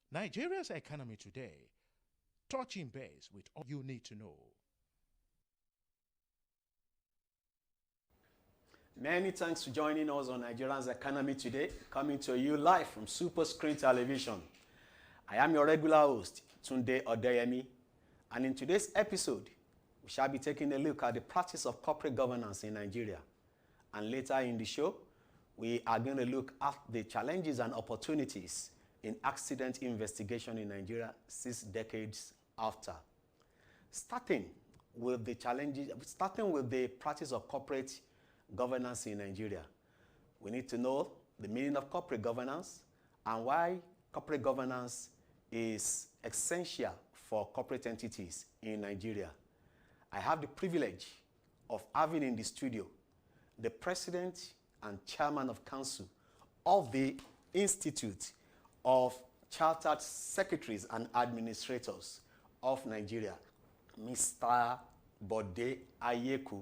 Nigeria's economy today, touching base with all you need to know. Many thanks for joining us on Nigeria's Economy Today, coming to you live from Super Screen Television. I am your regular host, Tunde Odeyemi, and in today's episode, we shall be taking a look at the practice of corporate governance in Nigeria. And later in the show, we are going to look at the challenges and opportunities in accident investigation in Nigeria 6 decades after. Starting with the practice of corporate governance in Nigeria, we need to know the meaning of corporate governance and why corporate governance is essential for corporate entities in Nigeria. I have the privilege of having in the studio the president and chairman of council of the Institute of Chartered Secretaries and Administrators of Nigeria, Mr. Bode Ayeku.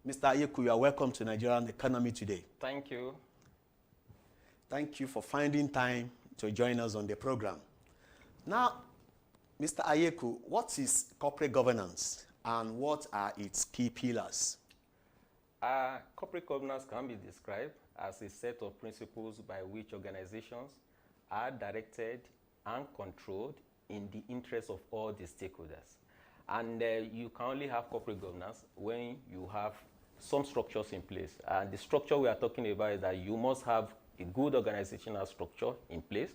Mr. Ayeku, you are welcome to Nigerian Economy Today. Thank you. Thank you for finding time to join us on the program. Now, Mr. Ayeku, what is corporate governance and what are its key pillars? Corporate governance can be described as a set of principles by which organizations are directed and controlled in the interest of all the stakeholders. And you can only have corporate governance when you have some structures in place. And the structure we are talking about is that you must have a good organizational structure in place.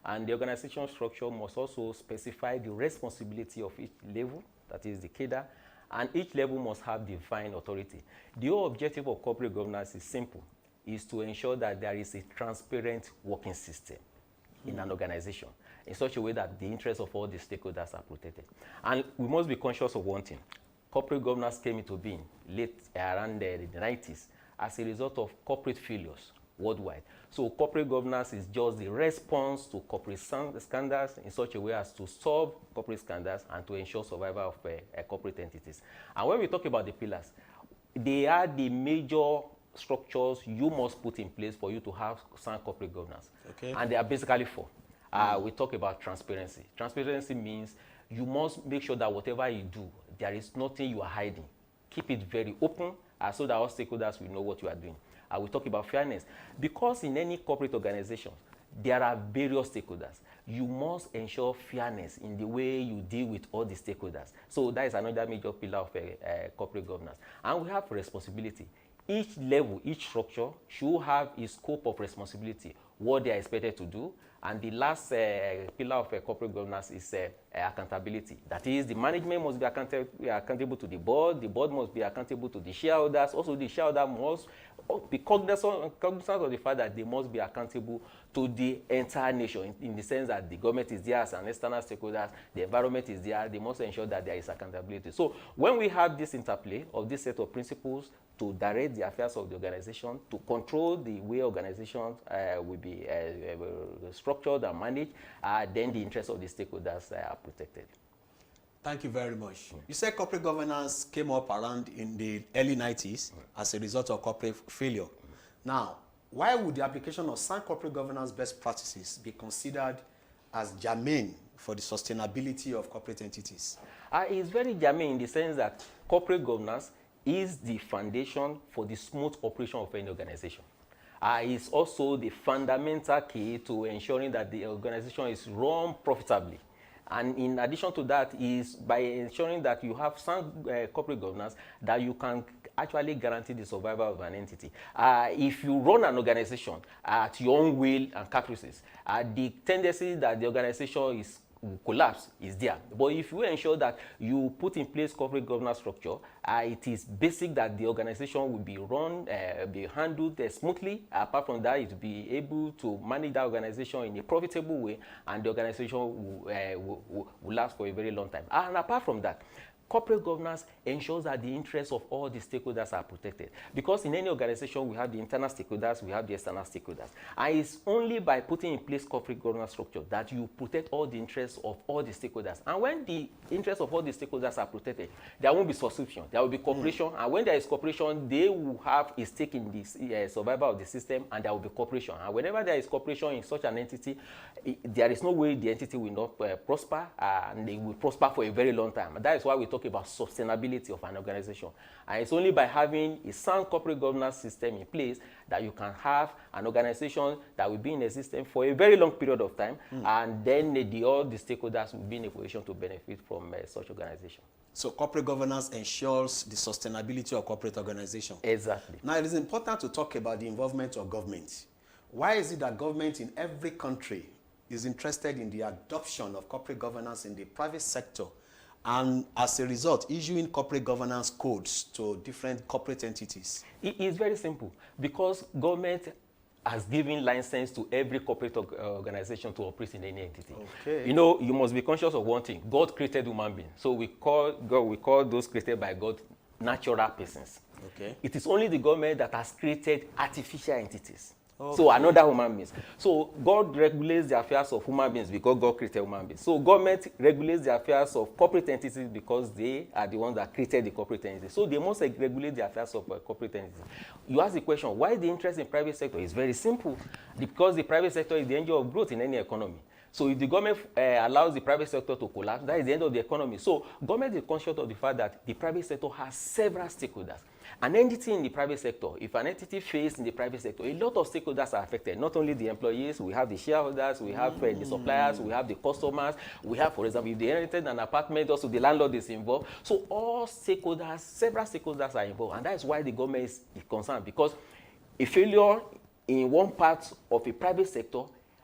And the organizational structure must also specify the responsibility of each level, that is the cadre, and each level must have defined authority. The whole objective of corporate governance is simple, is to ensure that there is a transparent working system in an organization in such a way that the interests of all the stakeholders are protected. And we must be conscious of one thing. Corporate governance came into being late around the 90s as a result of corporate failures worldwide. So corporate governance is just the response to corporate scandals in such a way as to solve corporate scandals and to ensure survival of corporate entities. And when we talk about the pillars, they are the major structures you must put in place for you to have sound corporate governance. Okay. And they are basically four. We talk about transparency. Transparency means you must make sure that whatever you do, there is nothing you are hiding. Keep it very open so that all stakeholders will know what you are doing. We talk about fairness. Because in any corporate organization, there are various stakeholders. You must ensure fairness in the way you deal with all the stakeholders. So that is another major pillar of corporate governance. And we have responsibility. Each level, each structure should have a scope of responsibility, what they are expected to do. And the last pillar of corporate governance is accountability. That is, the management must be accountable to the board must be accountable to the shareholders. Also, the shareholder must be cognizant of the fact that they must be accountable to the entire nation, in the sense that the government is there as an external stakeholder, the environment is there, they must ensure that there is accountability. So when we have this interplay of this set of principles to direct the affairs of the organization, to control the way organizations will be structured and managed, then the interests of the stakeholders are protected. Thank you very much. You said corporate governance came up around in the early 90s as a result of corporate failure. Now, why would the application of sound corporate governance best practices be considered as germane for the sustainability of corporate entities? It's very germane in the sense that corporate governance is the foundation for the smooth operation of any organization. It's also the fundamental key to ensuring that the organization is run profitably. And in addition to that is by ensuring that you have sound corporate governance that you can actually guarantee the survival of an entity. If you run an organization at your own will and caprices, the tendency that the organization will collapse is there. But if you ensure that you put in place corporate governance structure, it is basic that the organization will be run, be handled smoothly. Apart from that, it will be able to manage that organization in a profitable way, and the organization will last for a very long time. And apart from that, corporate governance ensures that the interests of all the stakeholders are protected. Because in any organization, we have the internal stakeholders, we have the external stakeholders. And it's only by putting in place corporate governance structure that you protect all the interests of all the stakeholders. And when the interests of all the stakeholders are protected, there won't be subscription, there will be cooperation. And when there is cooperation, they will have a stake in the survival of the system, and there will be cooperation. And whenever there is cooperation in such an entity, there is no way the entity will not prosper, and they will prosper for a very long time. And that is why we talk about sustainability of an organization. And it's only by having a sound corporate governance system in place that you can have an organization that will be in existence for a very long period of time, and then all the stakeholders will be in a position to benefit from such organization. So corporate governance ensures the sustainability of corporate organization. Exactly. Now, it is important to talk about the involvement of government. Why is it that government in every country is interested in the adoption of corporate governance in the private sector, and as a result, issuing corporate governance codes to different corporate entities? It is very simple. Because government has given license to every corporate organization to operate in any entity. Okay. You know, you must be conscious of one thing. God created human beings. So we call those created by God natural persons. Okay. It is only the government that has created artificial entities. Okay. So another human beings. So God regulates the affairs of human beings because God created human beings. So government regulates the affairs of corporate entities because they are the ones that created the corporate entities. So they must regulate the affairs of corporate entities. You ask the question, why the interest in private sector? It's very simple. Because the private sector is the engine of growth in any economy. So if the government allows the private sector to collapse, that is the end of the economy. So government is conscious of the fact that the private sector has several stakeholders. An entity in the private sector, if an entity fails in the private sector, a lot of stakeholders are affected. Not only the employees, we have the shareholders, we have the suppliers, we have the customers, we have, for example, if they inherited an apartment, also the landlord is involved. So all stakeholders, several stakeholders are involved, and that is why the government is concerned, because a failure in one part of a private sector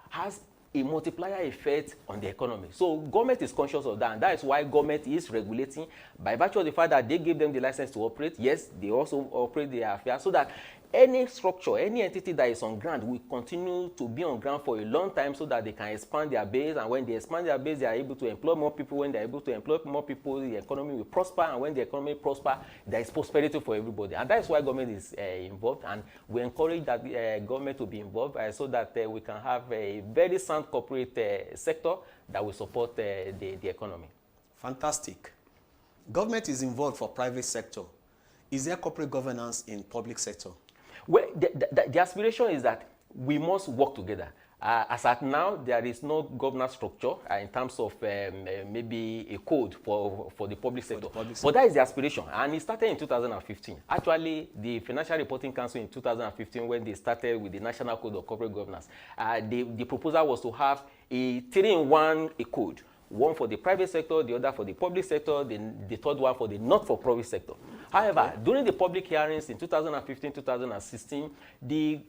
has a multiplier effect on the economy. So government is conscious of that, and that is why government is regulating by virtue of the fact that they give them the license to operate. Yes, they also operate their affairs so that any structure, any entity that is on ground will continue to be on ground for a long time so that they can expand their base, and when they expand their base, they are able to employ more people. When they are able to employ more people, the economy will prosper, and when the economy prospers, there is prosperity for everybody. And that is why government is involved, and we encourage that government to be involved so that we can have a very sound corporate sector that will support the economy. Fantastic. Government is involved for private sector. Is there corporate governance in public sector? Well, the aspiration is that we must work together. As at now, there is no governance structure in terms of maybe a code for the public sector. But that is the aspiration, and it started in 2015. Actually, the Financial Reporting Council in 2015, when they started with the National Code of Corporate Governance, the proposal was to have a 3-in-1 code. One for the private sector, the other for the public sector, the third one for the not-for-profit sector. However, during the public hearings in 2015-2016, the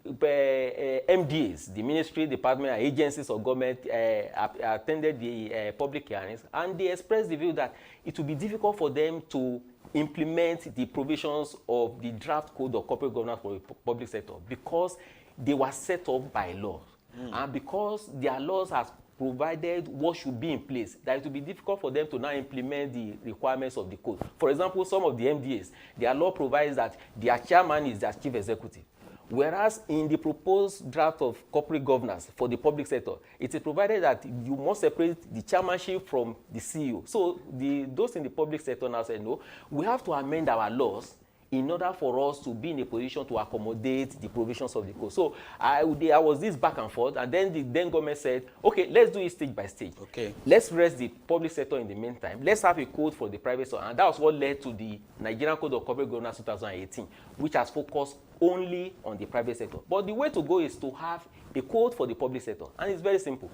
MDAs, the ministry, department, and agencies of government attended the public hearings, and they expressed the view that it would be difficult for them to implement the provisions of the draft code of corporate governance for the public sector because they were set up by law. And because their laws have provided what should be in place, that it will be difficult for them to now implement the requirements of the code. For example, some of the MDAs, their law provides that their chairman is their chief executive. Whereas in the proposed draft of corporate governance for the public sector, it is provided that you must separate the chairmanship from the CEO. So those in the public sector now say, no, we have to amend our laws in order for us to be in a position to accommodate the provisions of the code. So I was this back and forth, and then the government said, okay, let's do it stage by stage. Okay. Let's rest the public sector in the meantime. Let's have a code for the private sector, and that was what led to the Nigerian Code of Corporate Governance 2018, which has focused only on the private sector. But the way to go is to have a code for the public sector, and it's very simple.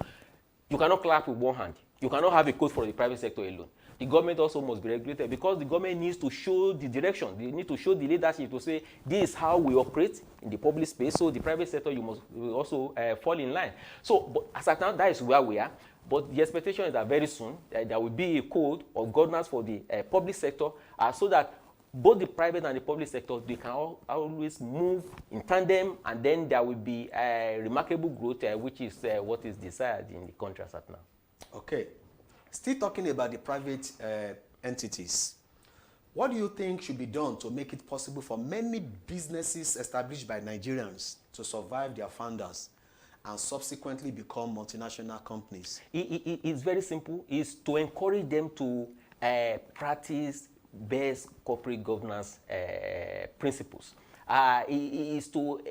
You cannot clap with one hand. You cannot have a code for the private sector alone. The government also must be regulated because the government needs to show the direction. They need to show the leadership to say, this is how we operate in the public space. So the private sector, will also fall in line. So but as at now, that is where we are. But the expectation is that very soon, there will be a code of governance for the public sector so that both the private and the public sector, they can always move in tandem, and then there will be remarkable growth, which is what is desired in the country as at now. Okay. Still talking about the private entities. What do you think should be done to make it possible for many businesses established by Nigerians to survive their founders and subsequently become multinational companies? It's very simple. It's to encourage them to practice best corporate governance principles. It is to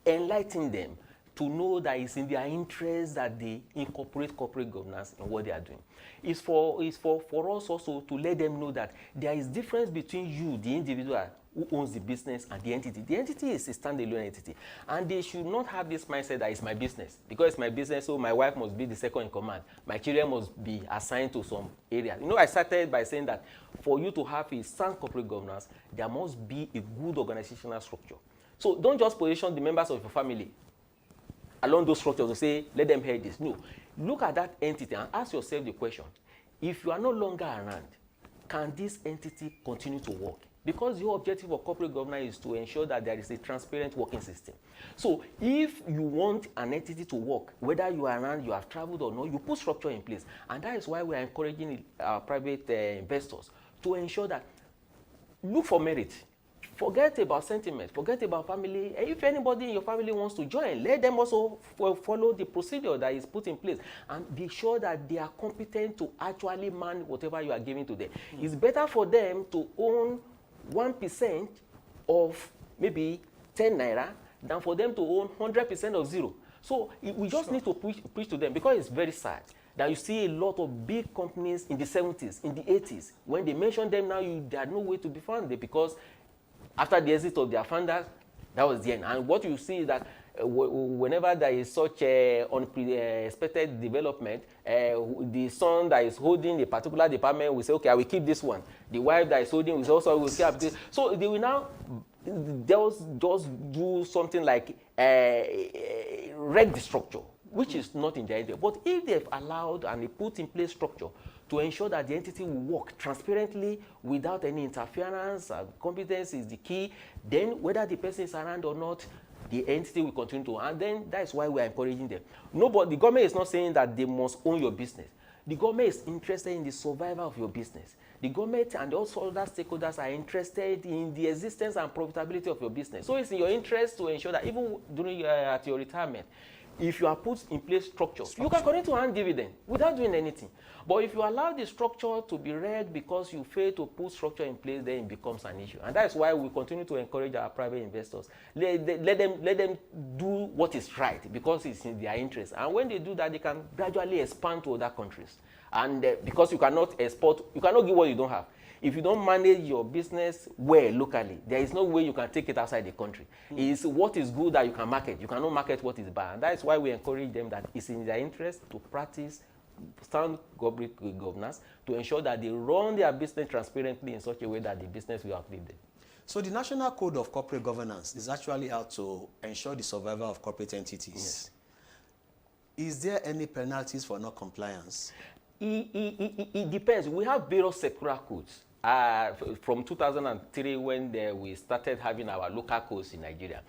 enlighten them to know that it's in their interest that they incorporate corporate governance in what they are doing. It's for us also to let them know that there is difference between you, the individual who owns the business, and the entity. The entity is a standalone entity, and they should not have this mindset that it's my business. Because it's my business, so my wife must be the second in command. My children must be assigned to some area. You know, I started by saying that for you to have a sound corporate governance, there must be a good organizational structure. So don't just position the members of your family along those structures to say, let them hear this. No. Look at that entity and ask yourself the question, if you are no longer around, can this entity continue to work? Because your objective of corporate governance is to ensure that there is a transparent working system. So if you want an entity to work, whether you are around, you have traveled or not, you put structure in place. And that is why we are encouraging private investors to ensure that look for merit. Forget about sentiment, forget about family. If anybody in your family wants to join, let them also follow the procedure that is put in place and be sure that they are competent to actually man whatever you are giving to them. It's better for them to own 1% of maybe 10 naira than for them to own 100% of zero. So we just need to preach to them, because it's very sad that you see a lot of big companies in the 70s, in the 80s. When they mention them now, they had no way to be found, because after the exit of their founders, that was the end. And what you see is that whenever there is such unexpected development, the son that is holding a particular department will say, okay, I will keep this one. The wife that is holding will also will keep this. So they will now just do something like wreck the structure, which is not in their idea. But if they've allowed and they put in place structure to ensure that the entity will work transparently without any interference, and competence is the key, then whether the person is around or not, the entity will continue to, and then that is why we are encouraging them. Nobody, the government is not saying that they must own your business. The government is interested in the survival of your business. The government and also other stakeholders are interested in the existence and profitability of your business. So it's in your interest to ensure that even during at your retirement, if you are put in place structure, you can continue to earn dividend without doing anything. But if you allow the structure to be wrecked because you fail to put structure in place, then it becomes an issue. And that's why we continue to encourage our private investors. Let them do what is right, because it's in their interest. And when they do that, they can gradually expand to other countries. And because you cannot export, you cannot give what you don't have. If you don't manage your business well locally, there is no way you can take it outside the country. It's what is good that you can market. You cannot market what is bad. And that is why we encourage them that it's in their interest to practice sound corporate governance to ensure that they run their business transparently in such a way that the business will outlive them. So the National Code of Corporate Governance is actually out to ensure the survival of corporate entities. Yes. Is there any penalties for non-compliance? It depends. We have various sectoral codes. From 2003, when we started having our local codes in Nigeria,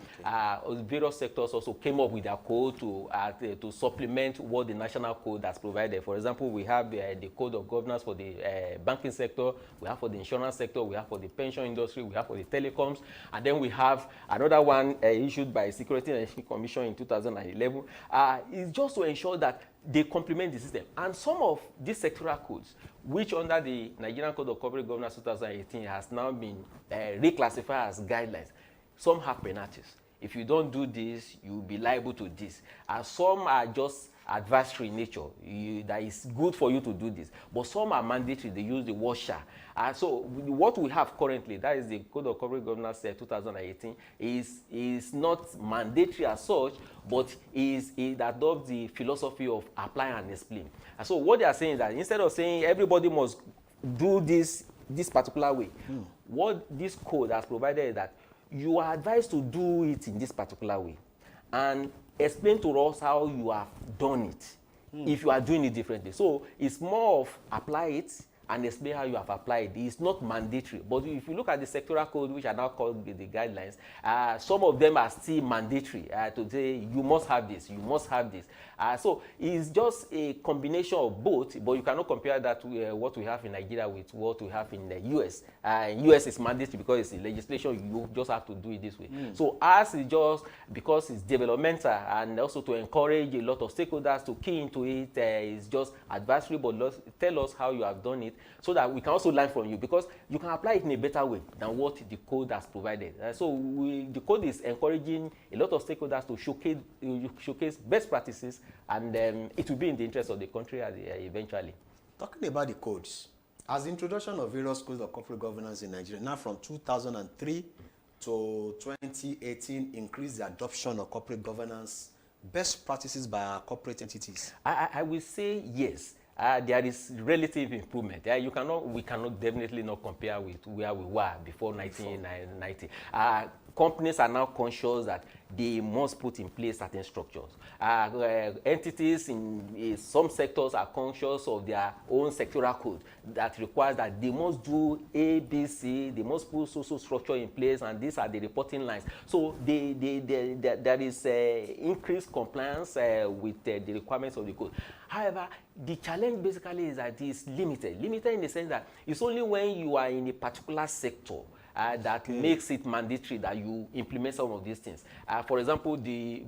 various sectors also came up with their code to supplement what the national code has provided. For example, we have the code of governance for the banking sector, we have for the insurance sector, we have for the pension industry, we have for the telecoms, and then we have another one issued by Security and Exchange Commission in 2011. It's just to ensure that they complement the system. And some of these sectoral codes, which under the Nigerian Code of Corporate Governance 2018 has now been reclassified as guidelines, some have penalties. If you don't do this, you'll be liable to this. And some are just advisory in nature, that is good for you to do this. But some are mandatory, they use the word shall. So what we have currently, that is the Code of Corporate Governance 2018, is not mandatory as such, but it adopts the philosophy of apply and explain. And so what they are saying is that instead of saying everybody must do this particular way, what this code has provided is that you are advised to do it in this particular way and explain to us how you have done it if you are doing it differently. So it's more of apply it and explain how you have applied. It's not mandatory. But if you look at the sectoral code, which are now called the guidelines, some of them are still mandatory to say you must have this, you must have this. So it's just a combination of both, but you cannot compare that to what we have in Nigeria with what we have in the US. US is mandatory because it's in legislation, you just have to do it this way. So ours is just because it's developmental and also to encourage a lot of stakeholders to key into it. It's just advisory, but tell us how you have done it so that we can also learn from you, because you can apply it in a better way than what the code has provided. So the code is encouraging a lot of stakeholders to showcase best practices, and it will be in the interest of the country eventually. Talking about the codes, as the introduction of various codes of corporate governance in Nigeria, now from 2003 to 2018, increased the adoption of corporate governance best practices by our corporate entities? I will say yes. There is relative improvement. We cannot definitely not compare with where we were before 1990. Companies are now conscious that they must put in place certain structures. Entities in some sectors are conscious of their own sectoral code that requires that they must do A, B, C, they must put social structure in place, and these are the reporting lines. So there is increased compliance with the requirements of the code. However, the challenge basically is that it's limited. Limited in the sense that it's only when you are in a particular sector that makes it mandatory that you implement some of these things. For example, the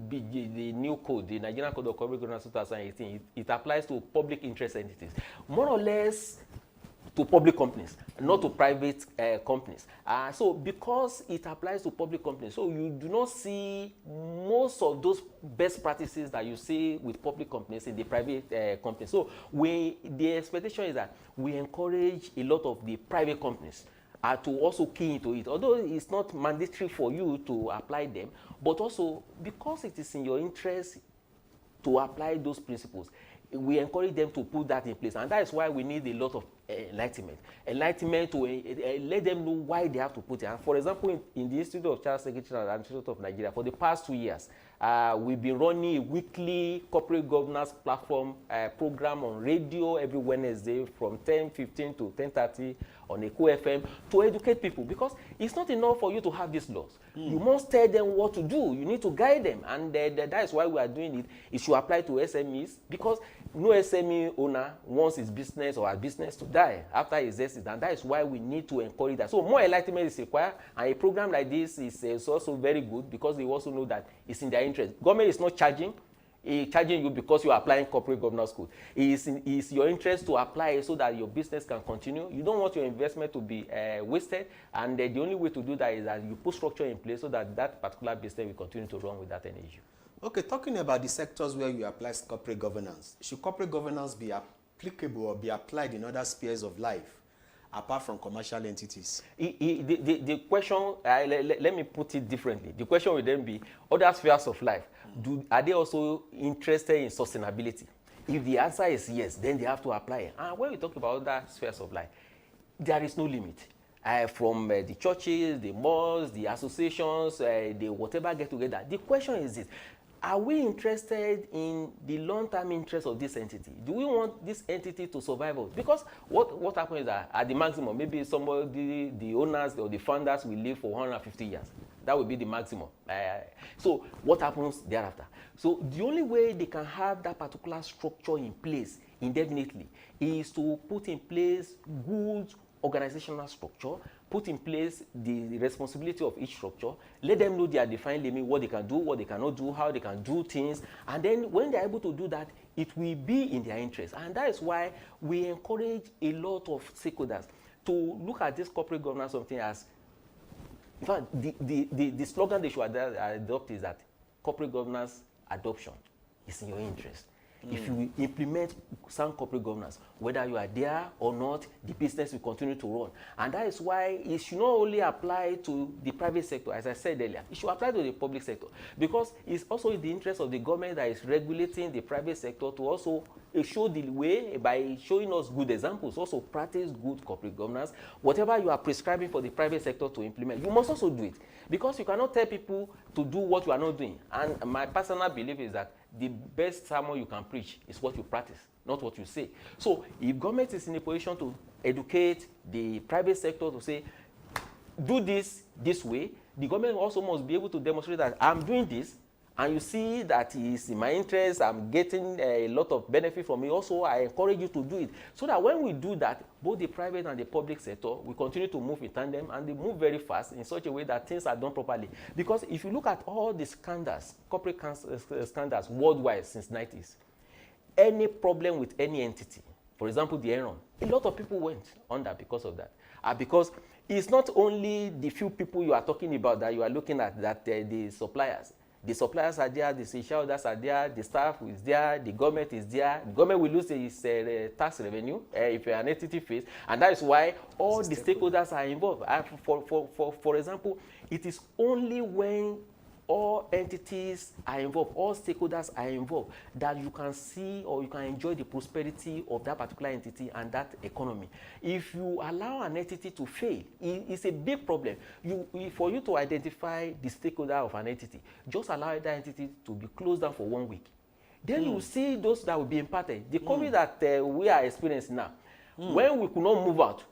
new code, the Nigerian Code of Corporate Governance 2018, it applies to public interest entities, more or less to public companies, not to private companies. So because it applies to public companies, so you do not see most of those best practices that you see with public companies in the private companies. So the expectation is that we encourage a lot of the private companies to also key into it, although it's not mandatory for you to apply them, but also because it is in your interest to apply those principles, we encourage them to put that in place. And that is why we need a lot of enlightenment to let them know why they have to put it. And for example, in the Institute of Child Secretary and Institute of Nigeria, for the past 2 years, we've been running a weekly corporate governance platform program on radio every Wednesday from 10:15 to 10:30 on Echo FM to educate people, because it's not enough for you to have these laws. You must tell them what to do. You need to guide them, and that is why we are doing it. It should apply to SMEs, because no SME owner wants his business or her business to die after his exit, and that is why we need to encourage that. So more enlightenment is required, and a program like this is also very good because they also know that it's in their interest. Government is not charging you because you are applying corporate governance code. It's your interest to apply it so that your business can continue. You don't want your investment to be wasted, and the only way to do that is that you put structure in place so that that particular business will continue to run without any issue. Okay, talking about the sectors where you apply corporate governance, should corporate governance be applicable or be applied in other spheres of life apart from commercial entities? The question, let me put it differently. The question will then be, other spheres of life, are they also interested in sustainability? If the answer is yes, then they have to apply it. And when we talk about other spheres of life, there is no limit. From the churches, the malls, the associations, the whatever get together. The question is this: are we interested in the long-term interest of this entity? Do we want this entity to survive us? Because what happens is that at the maximum, maybe somebody, the owners or the founders will live for 150 years. That will be the maximum. So what happens thereafter? So the only way they can have that particular structure in place indefinitely is to put in place good organizational structure, put in place the responsibility of each structure, let them know their defined limit, what they can do, what they cannot do, how they can do things, and then when they're able to do that, it will be in their interest. And that is why we encourage a lot of stakeholders to look at this corporate governance something as, in fact, the slogan they should adopt is that corporate governance adoption is in your interest. If you implement sound corporate governance, whether you are there or not, the business will continue to run. And that is why it should not only apply to the private sector, as I said earlier, it should apply to the public sector, because it's also in the interest of the government that is regulating the private sector to also show the way by showing us good examples, also practice good corporate governance. Whatever you are prescribing for the private sector to implement, you must also do it, because you cannot tell people to do what you are not doing. And my personal belief is that the best sermon you can preach is what you practice, not what you say. So if government is in a position to educate the private sector to say, do this way, the government also must be able to demonstrate that I'm doing this, and you see that it's in my interest, I'm getting a lot of benefit from it. Also, I encourage you to do it. So that when we do that, both the private and the public sector will continue to move in tandem, and they move very fast in such a way that things are done properly. Because if you look at all the scandals, corporate scandals worldwide since 90s, any problem with any entity, for example, the Enron, a lot of people went under because of that. Because it's not only the few people you are talking about that you are looking at, that the suppliers. The suppliers are there, the shareholders are there, the staff is there, the government is there. The government will lose its tax revenue if an entity fails, and that is why all the stakeholders are involved. For example, it is only when all entities are involved, all stakeholders are involved, that you can see or you can enjoy the prosperity of that particular entity and that economy. If you allow an entity to fail, it's a big problem. For you to identify the stakeholder of an entity, just allow that entity to be closed down for 1 week. Then you see those that will be impacted. The COVID that we are experiencing now, when we could not move out,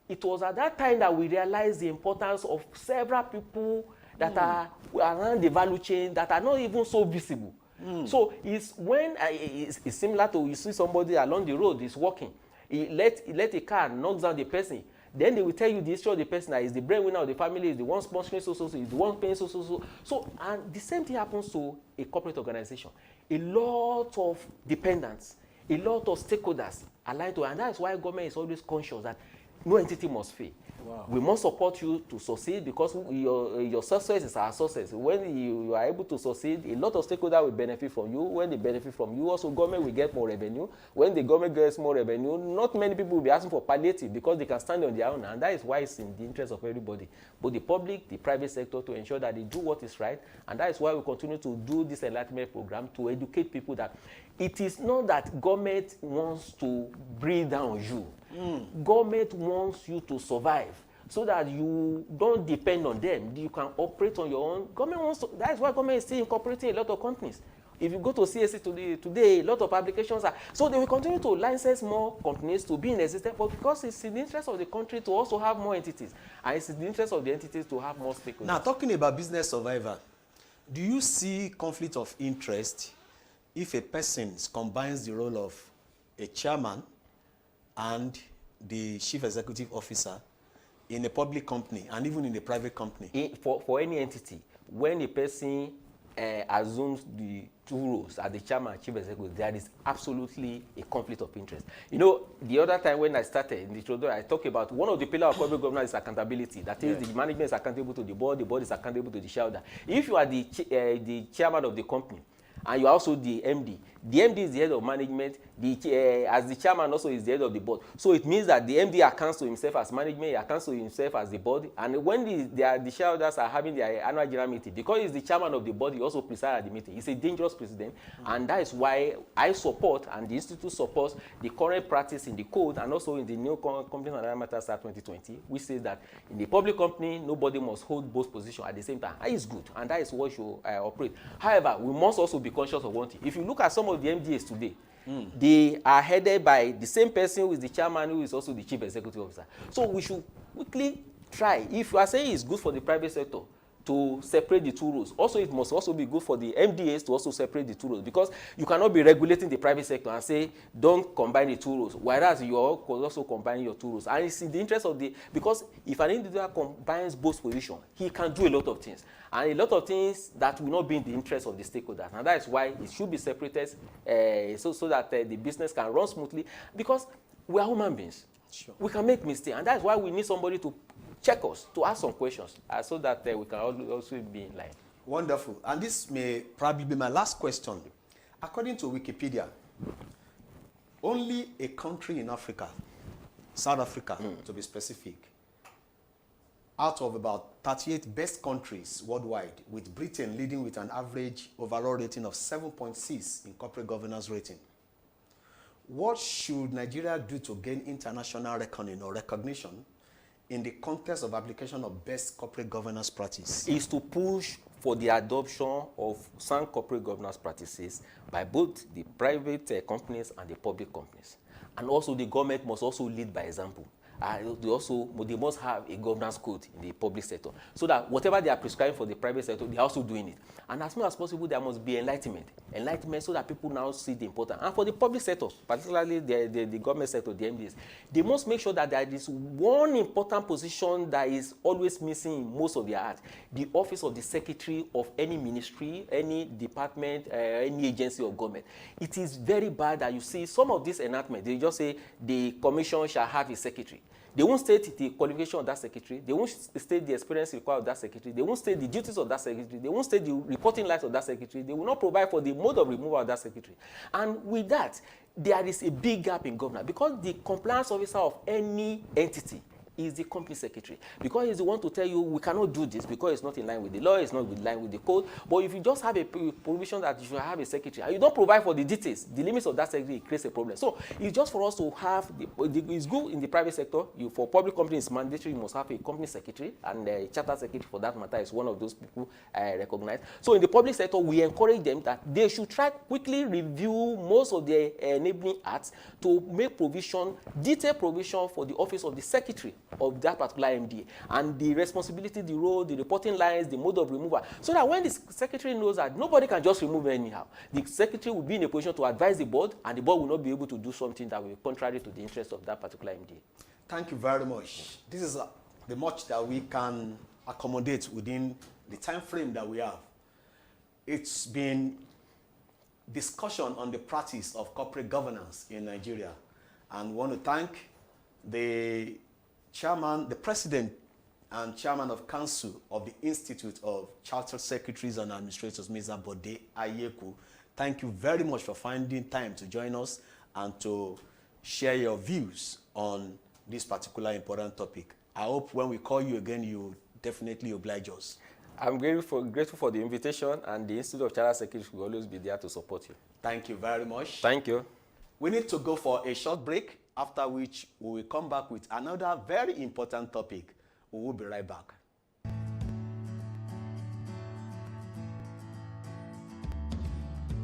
it was at that time that we realized the importance of several people that are around the value chain that are not even so visible. So it's when it's similar to, you see somebody along the road is walking, he let a car knock down the person, then they will tell you the history of the person, that is the breadwinner of the family, is the one sponsoring so is the one paying so, and the same thing happens to a corporate organization. A lot of dependents, a lot of stakeholders aligned to it, and that is why government is always conscious that no entity must fail. Wow. We must support you to succeed, because your success is our success. When you are able to succeed, a lot of stakeholders will benefit from you. When they benefit from you, also government will get more revenue. When the government gets more revenue, not many people will be asking for palliative, because they can stand on their own, and that is why it's in the interest of everybody, both the public, the private sector, to ensure that they do what is right. And that is why we continue to do this enlightenment program, to educate people that it is not that government wants to breathe down on you. Government wants you to survive, so that you don't depend on them. You can operate on your own. Government wants to, that is why government is still incorporating a lot of companies. If you go to CAC today, a lot of applications are, so they will continue to license more companies to be in existence, but because it's in the interest of the country to also have more entities, and it's in the interest of the entities to have more stakeholders. Now, talking about business survival, do you see conflict of interest if a person combines the role of a chairman and the chief executive officer in a public company and even in a private company? For any entity, when a person assumes the two roles as the chairman and chief executive, there is absolutely a conflict of interest. You know, the other time when I started in the introduction, I talked about one of the pillars of corporate governance is accountability. That is, the management is accountable to the board is accountable to the shareholder. If you are the chairman of the company, and you are also the MD is the head of management, as the chairman also is the head of the board. So it means that the MD accounts to himself as management, he accounts to himself as the board, and when the shareholders are having their annual general meeting, because he's the chairman of the board, he also presides at the meeting. It's a dangerous precedent, and that is why I support, and the Institute supports, the current practice in the code and also in the new Companies and Other Matters Act 2020, which says that in the public company, nobody must hold both positions at the same time. That is good, and that is what should operate. However, we must also be conscious of one thing. If you look at some of the MDAs today, they are headed by the same person who is the chairman, who is also the chief executive officer. So we should quickly try. If you are saying it's good for the private sector to separate the two roles, also it must also be good for the MDAs to also separate the two roles, because you cannot be regulating the private sector and say don't combine the two roles, whereas you are also combining your two roles. And it's in the interest of the, because if an individual combines both positions, he can do a lot of things, and a lot of things that will not be in the interest of the stakeholders, and that is why it should be separated, so that the business can run smoothly, because we are human beings. Sure. We can make mistakes, and that's why we need somebody to check us, to ask some questions, so that we can also be in line. Wonderful. And this may probably be my last question. According to Wikipedia, only a country in Africa, South Africa to be specific, out of about 38 best countries worldwide, with Britain leading with an average overall rating of 7.6 in corporate governance rating. What should Nigeria do to gain international reckoning or recognition in the context of application of best corporate governance practice? Is to push for the adoption of sound corporate governance practices by both the private companies and the public companies. And also the government must also lead by example. They must have a governance code in the public sector, so that whatever they are prescribing for the private sector, they are also doing it. And as much as possible, there must be enlightenment, so that people now see the importance. And for the public sector, particularly the government sector, the MDs, they must make sure that there is one important position that is always missing in most of their acts: the office of the secretary of any ministry, any department, any agency of government. It is very bad that you see some of these enactments, they just say the commission shall have a secretary. They won't state the qualification of that secretary. They won't state the experience required of that secretary. They won't state the duties of that secretary. They won't state the reporting lines of that secretary. They will not provide for the mode of removal of that secretary. And with that, there is a big gap in governance, because the compliance officer of any entity is the company secretary, because he's the one to tell you we cannot do this because it's not in line with the law, it's not in line with the code. But if you just have a provision that you should have a secretary and you don't provide for the details, the limits of that secretary, it creates a problem. So it's just for us to have it's good in the private sector. For public companies, it's mandatory, you must have a company secretary, and a charter secretary for that matter is one of those people recognized. So in the public sector, we encourage them that they should try quickly review most of the enabling acts to make provision, detailed provision for the office of the secretary of that particular MD, and the responsibility, the role, the reporting lines, the mode of removal, so that when the secretary knows that nobody can just remove anyhow, the secretary will be in a position to advise the board, and the board will not be able to do something that will be contrary to the interest of that particular MD. Thank you very much. This is the much that we can accommodate within the time frame that we have. It's been discussion on the practice of corporate governance in Nigeria, and we want to thank the chairman, the president and chairman of council of the Institute of Chartered Secretaries and Administrators, Mr. Bode Ayeku. Thank you very much for finding time to join us and to share your views on this particular important topic. I hope when we call you again, you definitely oblige us. I'm grateful for the invitation, and the Institute of Chartered Secretaries will always be there to support you. Thank you very much. Thank you. We need to go for a short break, after which we will come back with another very important topic. We will be right back.